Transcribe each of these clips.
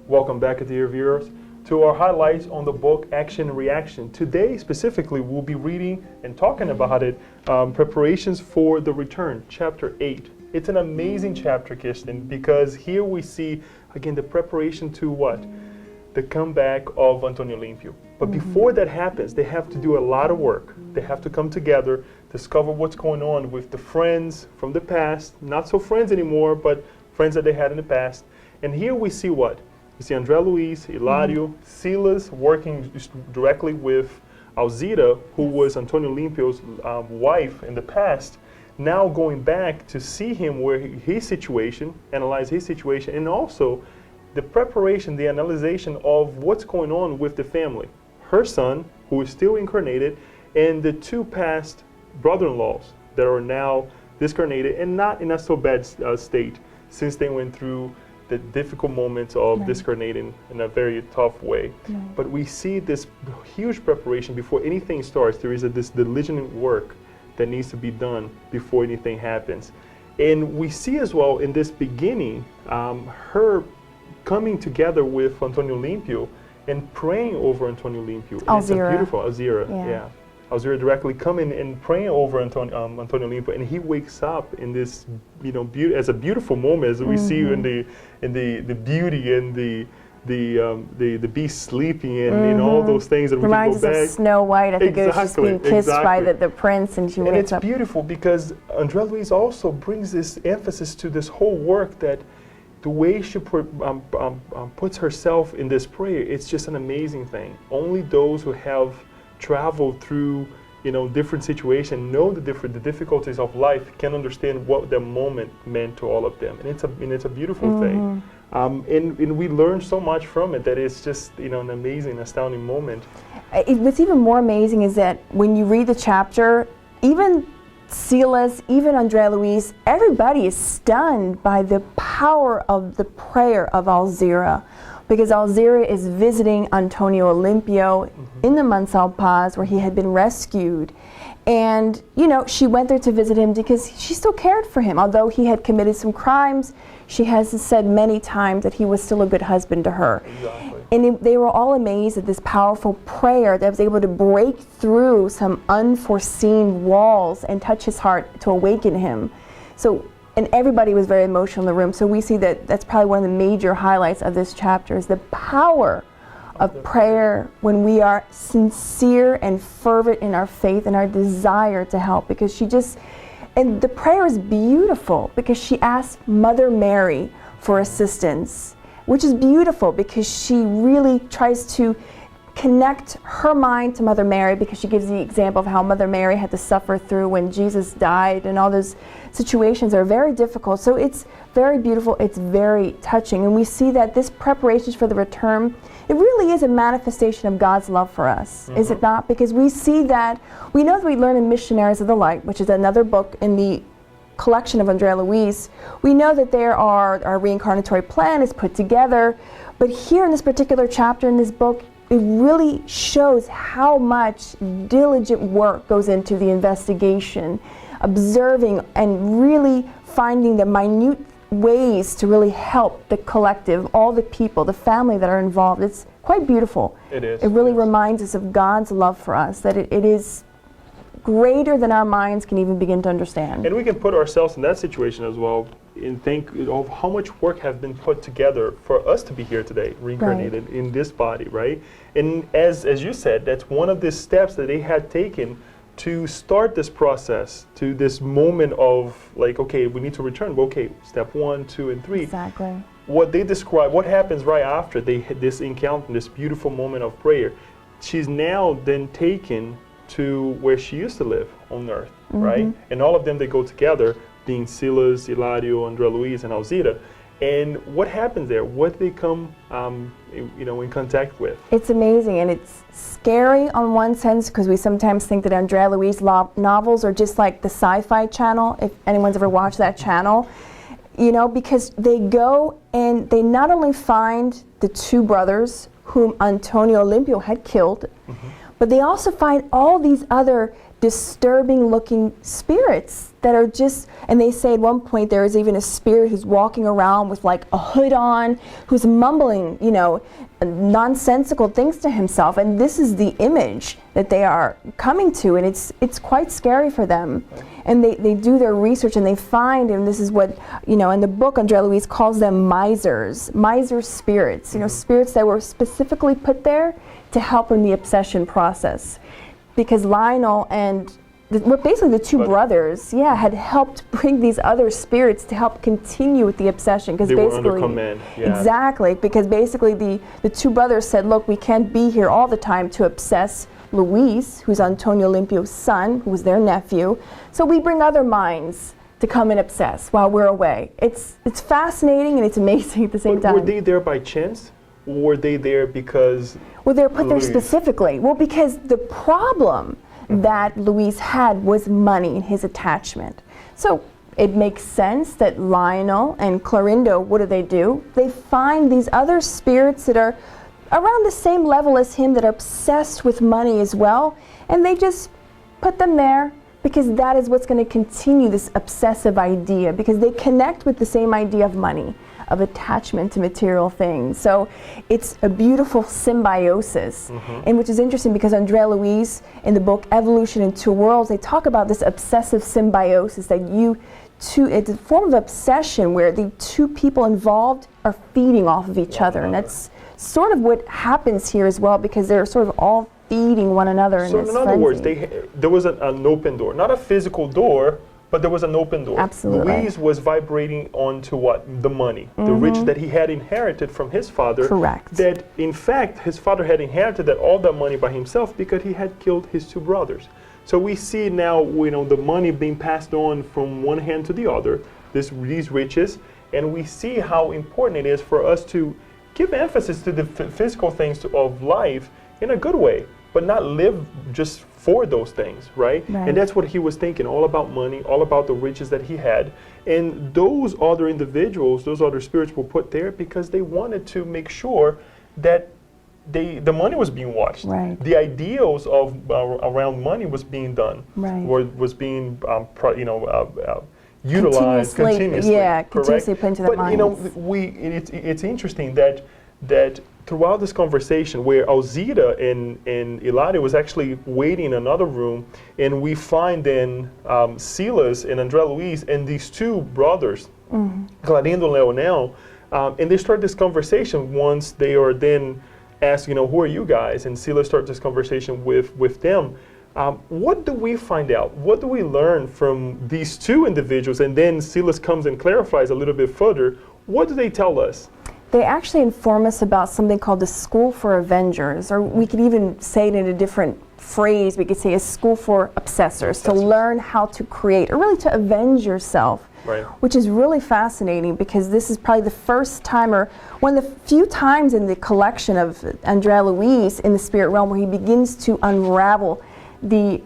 Welcome back, dear viewers, to our highlights on the book Action and Reaction. Today, specifically, we'll be reading and talking about it, Preparations for the Return, Chapter 8. It's an amazing chapter, Kirsten, because here we see, again, the preparation to what? The comeback of Antonio Limpio. But before that happens, they have to do a lot of work. They have to come together, discover what's going on with the friends from the past, not so friends anymore, but friends that they had in the past. And here we see what? We see Andre Luiz, Hilario, Silas working directly with Alzira, who was Antonio Limpio's wife in the past, now going back to see him where his situation, analyze his situation, and also the preparation, the analyzation of what's going on with the family. Her son, who is still incarnated, and the two past brother-in-laws that are now discarnated and not in a so bad state since they went through the difficult moments of discarnating in a very tough way. But we see this huge preparation before anything starts. There is this diligent work that needs to be done before anything happens. And we see as well in this beginning, her coming together with Antonio Limpio and praying over Antonio Limpio. It's a beautiful, Alzira, yeah. Alzira directly coming and praying over Antonio Limpio, and he wakes up in this, as a beautiful moment, as we see in the beauty and the beast sleeping and all those things that reminds we can go back. Us of Snow White. I think it was just being kissed by the prince, and she wakes up. And it's beautiful because Andre Luiz also brings this emphasis to this whole work that the way she puts herself in this prayer, it's just an amazing thing. Only those who have traveled through different situations, know the difficulties of life, can understand what the moment meant to all of them, and it's a beautiful thing. And we learn so much from it that it's just an amazing, astounding moment. What's even more amazing is that when you read the chapter, even Silas, even Andre Luiz, everybody is stunned by the power of the prayer of Alzira. Because Alzira is visiting Antonio Limpio in the Mansal Paz where he had been rescued. And, she went there to visit him because she still cared for him. Although he had committed some crimes, she has said many times that he was still a good husband to her. Exactly. And they were all amazed at this powerful prayer that was able to break through some unforeseen walls and touch his heart to awaken him. And everybody was very emotional in the room. So we see that that's probably one of the major highlights of this chapter is the power of prayer when we are sincere and fervent in our faith and our desire to help. Because and the prayer is beautiful because she asked Mother Mary for assistance, which is beautiful because she really tries to connect her mind to Mother Mary, because she gives the example of how Mother Mary had to suffer through when Jesus died, and all those situations are very difficult. So it's very beautiful, it's very touching, and we see that this preparations for the return, it really is a manifestation of God's love for us, is it not? Because we see that, we know that we learn in Missionaries of the Light, which is another book in the collection of Andre Luiz, we know that our reincarnatory plan is put together, but here in this particular chapter in this book, it really shows how much diligent work goes into the investigation, observing and really finding the minute ways to really help the collective, all the people, the family that are involved. It's quite beautiful. It is. It really reminds us of God's love for us, that it is greater than our minds can even begin to understand. And we can put ourselves in that situation as well and think of how much work has been put together for us to be here today, reincarnated in this body, right? And as you said, that's one of the steps that they had taken to start this process, to this moment of like, okay, we need to return. Okay, step 1, 2, and 3. Exactly. What they describe, what happens right after they had this encounter, this beautiful moment of prayer, she's now then taken to where she used to live on earth, right? And all of them, they go together, being Silas, Hilario, Andre Luiz, and Alzira. And what happens there? What they come, in contact with? It's amazing, and it's scary on one sense because we sometimes think that Andre Luiz novels are just like the Sci-Fi Channel, if anyone's ever watched that channel, because they go and they not only find the 2 brothers whom Antonio Olympio had killed, but they also find all these other disturbing looking spirits that are just, and they say at one point there is even a spirit who's walking around with like a hood on, who's mumbling, nonsensical things to himself, and this is the image that they are coming to, and it's quite scary for them. And they do their research and they find, and this is what, in the book Andre Luiz calls them miser spirits, spirits that were specifically put there to help in the obsession process. Because Lionel and basically the 2 brothers, had helped bring these other spirits to help continue with the obsession. Because they basically, were under command. Yeah. Exactly, because basically the 2 brothers said, look, we can't be here all the time to obsess Luis, who's Antonio Olimpio's son, who was their nephew. So we bring other minds to come and obsess while we're away. It's fascinating and it's amazing at the same time. Were they there by chance? Or were they there because... Well, they're put there specifically. Well, because the problem that Luis had was money and his attachment. So it makes sense that Lionel and Clorindo, what do? They find these other spirits that are around the same level as him, that are obsessed with money as well, and they just put them there because that is what's going to continue this obsessive idea, because they connect with the same idea of money, of attachment to material things. So it's a beautiful symbiosis, and which is interesting because Andre Luiz in the book Evolution in 2 Worlds, they talk about this obsessive symbiosis, that it's a form of obsession where the 2 people involved are feeding off of each other, and that's sort of what happens here as well, because they're sort of all feeding one another. So in other words, there was an open door, not a physical door, but there was an open door. Absolutely. Luis was vibrating onto what? The money, the riches that he had inherited from his father. Correct. That in fact his father had inherited all that money by himself because he had killed his 2 brothers. So we see now, the money being passed on from one hand to the other, these riches, and we see how important it is for us to give emphasis to the physical things of life in a good way, but not live just for those things, right? And that's what he was thinking, all about money, all about the riches that he had. And those other individuals, those other spirits were put there because they wanted to make sure that the money was being watched. Right. The ideals of around money was being done, was being utilized continuously. Yeah, continuously put into the minds. But it's interesting that throughout this conversation, where Alzira and Hilario was actually waiting in another room, and we find then Silas and Andre Luiz and these 2 brothers, Clarindo and Leonel, and they start this conversation once they are then asked, who are you guys? And Silas starts this conversation with them. What do we find out? What do we learn from these 2 individuals? And then Silas comes and clarifies a little bit further. What do they tell us? They actually inform us about something called the School for Avengers, or we could even say it in a different phrase. We could say a school for obsessors, to learn how to create, or really to avenge yourself, which is really fascinating because this is probably the first time, or one of the few times in the collection of Andre Luiz in the spirit realm where he begins to unravel the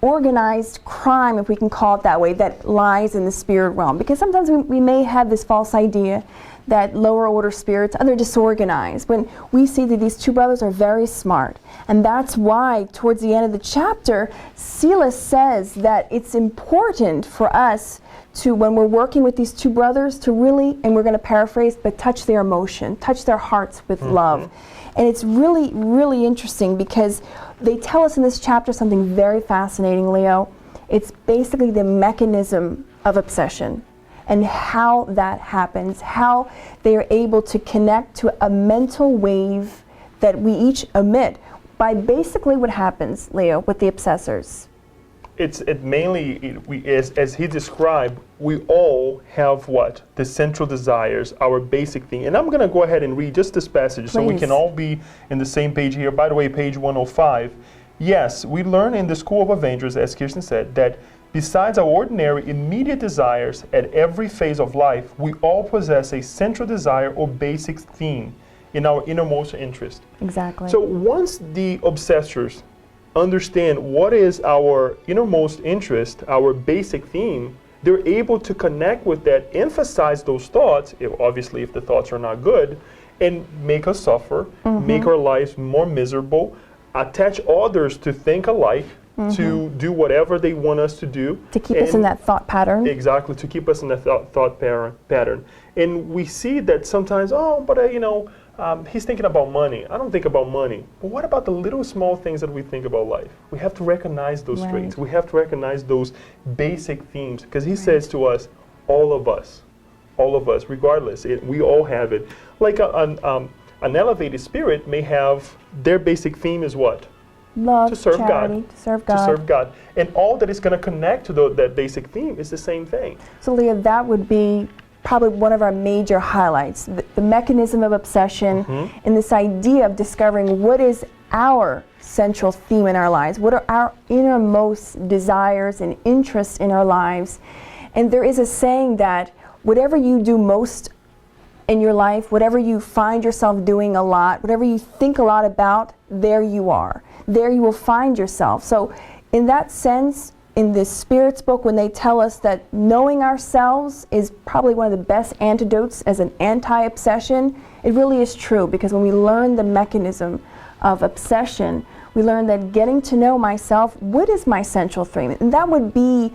organized crime, if we can call it that way, that lies in the spirit realm. Because sometimes we may have this false idea that lower order spirits, they're disorganized, when we see that these 2 brothers are very smart. And that's why towards the end of the chapter, Silas says that it's important for us to, when we're working with these 2 brothers, to really, and we're going to paraphrase, but touch their emotion, touch their hearts with love. And it's really, really interesting because they tell us in this chapter something very fascinating, Leo. It's basically the mechanism of obsession and how that happens, how they are able to connect to a mental wave that we each emit by basically what happens, Leo, with the obsessors. as he described, we all have what? The central desires, our basic thing. And I'm going to go ahead and read just this passage so we can all be in the same page here. By the way, page 105. Yes, we learn in the School of Evangelists, as Kirsten said, that besides our ordinary immediate desires at every phase of life, we all possess a central desire or basic theme in our innermost interest. Exactly. So once the obsessors understand what is our innermost interest, our basic theme, they're able to connect with that, emphasize those thoughts, obviously if the thoughts are not good, and make us suffer, make our lives more miserable, attach others to think alike, to do whatever they want us to do. To keep us in that thought pattern. Exactly, to keep us in that thought pattern. And we see that sometimes, he's thinking about money. I don't think about money. But what about the little small things that we think about life? We have to recognize those traits. We have to recognize those basic themes. Because he says to us, all of us, regardless, we all have it. Like an elevated spirit may have, their basic theme is what? Love, to serve charity, God. To serve God. To serve God. And all that is going to connect to that basic theme is the same thing. So Leah, that would be probably one of our major highlights, the mechanism of obsession and this idea of discovering what is our central theme in our lives, what are our innermost desires and interests in our lives. And there is a saying that whatever you do most in your life, whatever you find yourself doing a lot, whatever you think a lot about, there you are. There you will find yourself. So in that sense, in this Spirit's book, when they tell us that knowing ourselves is probably one of the best antidotes as an anti-obsession, it really is true, because when we learn the mechanism of obsession, we learn that getting to know myself, what is my central theme? And that would be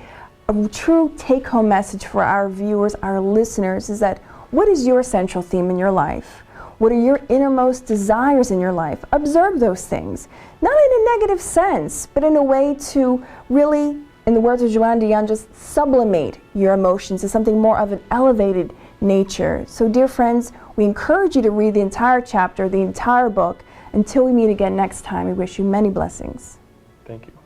a true take-home message for our viewers, our listeners, is that what is your central theme in your life? What are your innermost desires in your life? Observe those things, not in a negative sense, but in a way to really, in the words of Joanne Dion, just sublimate your emotions to something more of an elevated nature. So dear friends, we encourage you to read the entire chapter, the entire book. Until we meet again next time, we wish you many blessings. Thank you.